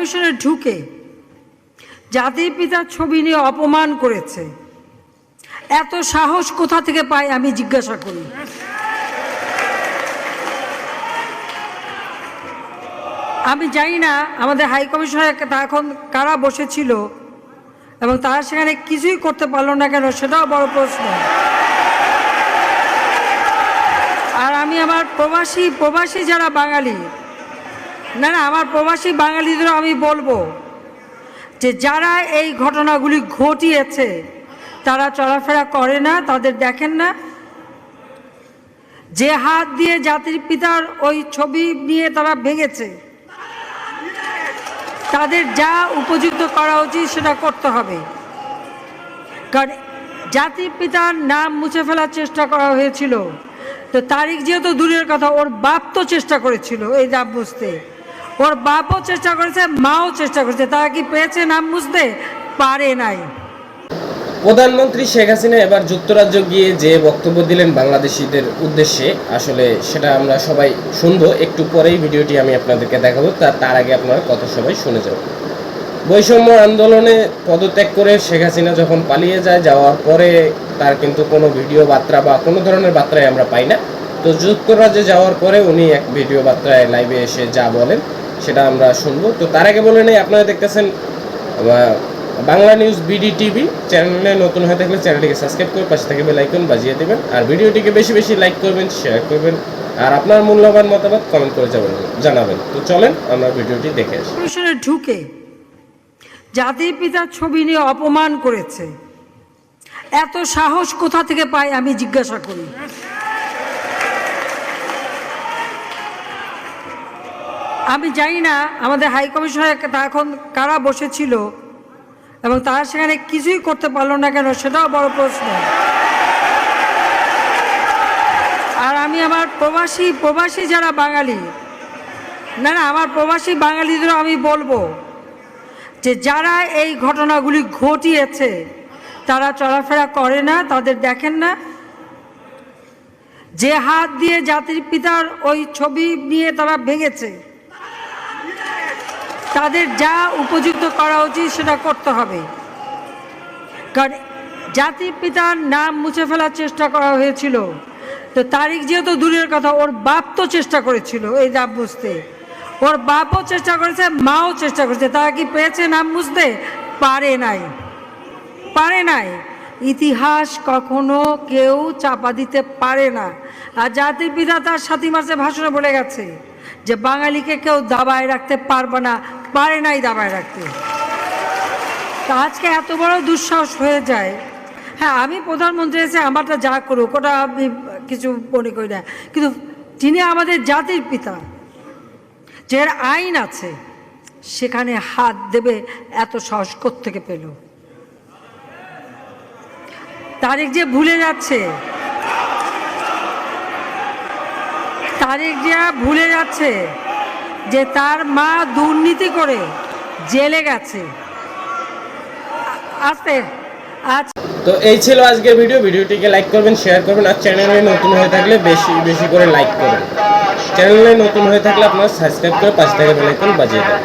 কমিশনে ঢুকে জাতির পিতার ছবি নিয়ে অপমান করেছে, এত সাহস কোথা থেকে পায় আমি জিজ্ঞাসা করি। আমি জানি না আমাদের হাই কমিশনার এখন কারা বসেছিল এবং তারা সেখানে কিছুই করতে পারলো না কেন, সেটাও বড় প্রশ্ন। আর আমি আমার প্রবাসী যারা বাঙালি, না আমার প্রবাসী বাঙালিদেরও আমি বলবো যে যারা এই ঘটনাগুলি ঘটিয়েছে তারা চলাফেরা করে না, তাদের দেখেন না। যে হাত দিয়ে জাতির পিতার ওই ছবি নিয়ে তারা ভেঙেছে, তাদের যা উপযুক্ত করা উচিত সেটা করতে হবে। কারণ জাতির পিতার নাম মুছে ফেলার চেষ্টা করা হয়েছিল, তো তারিখ যেহেতু দূরের কথা, ওর বাপ তো চেষ্টা করেছিল এই নাম মুছতে, ওর বাপও চেষ্টা করেছে, মাও চেষ্টা করেছে, তারা কি পেয়েছে নাম মুছতে? পারে নাই। প্রধানমন্ত্রী শেখ হাসিনা এবার যুক্তরাজ্য গিয়ে যে বক্তব্য দিলেন বাংলাদেশিদের উদ্দেশ্যে, আসলে সেটা আমরা সবাই শুনবো। একটু পরেই ভিডিওটি আমি আপনাদেরকে দেখাবো, তার আগে আপনারা কথা সবাই শুনে যাবেন। বৈষম্য আন্দোলনে পদত্যাগ করে শেখ হাসিনা যখন পালিয়ে যাওয়ার পরে তার কিন্তু কোনো ভিডিও বার্তা বা কোনো ধরনের বার্তায় আমরা পাই না। তো যুক্তরাজ্যে যাওয়ার পরে উনি এক ভিডিও বার্তায় লাইভে এসে যা বলেন সেটা আমরা শুনবো। তো তার আগে বলে নেই, আপনারা দেখতেছেন বাংলা নিউজ বিডি টিভি। চ্যানেলে নতুন হয়ে থাকলে চ্যানেলটিকে সাবস্ক্রাইব করে পাশে থেকে বেল আইকন বাজিয়ে দেবেন, আর ভিডিওটিকে বেশি বেশি লাইক করবেন, শেয়ার করবেন, আর আপনার মূল্যবান মতামত কমেন্ট করে জানাবেন। তো চলেন আমরা ভিডিওটি দেখে আসি। কমিশনে ঢুকে জাতির পিতার ছবি নিয়ে অপমান করেছে, এত সাহস কোথা থেকে পায় আমি জিজ্ঞাসা করি। আমি জানি না আমাদের হাই কমিশনার এখন কারা বসেছিল এবং তারা সেখানে কিছুই করতে পারলো না কেন, সেটাও বড় প্রশ্ন। আর আমি আমার প্রবাসী যারা বাঙালি, না আমার প্রবাসী বাঙালিদেরও আমি বলবো যে যারা এই ঘটনাগুলি ঘটিয়েছে তারা চলাফেরা করে না, তাদের দেখেন না। যে হাত দিয়ে জাতির পিতার ওই ছবি নিয়ে তারা ভেঙেছে, তাদের যা উপযুক্ত করা উচিত সেটা করতে হবে। কারণ জাতির পিতার নাম মুছে ফেলার চেষ্টা করা হয়েছিল, তো তারিখ যেহেতু দূরের কথা, ওর বাপ তো চেষ্টা করেছিল এই নাম মুছতে, ওর বাপও চেষ্টা করেছে, মাও চেষ্টা করেছে, তারা কি পেয়েছে নাম মুছতে? পারে নাই। ইতিহাস কখনো কেউ চাপা দিতে পারে না। আর জাতির পিতা তার 7 মার্চে ভাষণে বলে গেছে যে বাঙালিকে কেউ দাবায় রাখতে পারবে না, পারে নাই দাবায় রাখতে। তা আজকে এত বড় দুঃসাহস হয়ে যায়। হ্যাঁ, আমি প্রধানমন্ত্রী এসে আমারটা যা করুক ওটা আমি কিছু মনে করি না, কিন্তু তিনি আমাদের জাতির পিতা, যে আইন আছে সেখানে হাত দেবে এত সাহস কোত্থেকে পেল? তারিখ যে ভুলে যাচ্ছে যে তার মা দুর্নীতি করে জেলে গেছে। তো এই ছিল আজকের ভিডিওটিকে লাইক করবেন, শেয়ার করবেন, আর চ্যানেলে নতুন হয়ে থাকলে বেশি বেশি করে লাইক করবেন। চ্যানেলে নতুন হয়ে থাকলে আপনারা সাবস্ক্রাইব করে পাশে থেকে বেল আইকন বাজিয়ে দেবেন।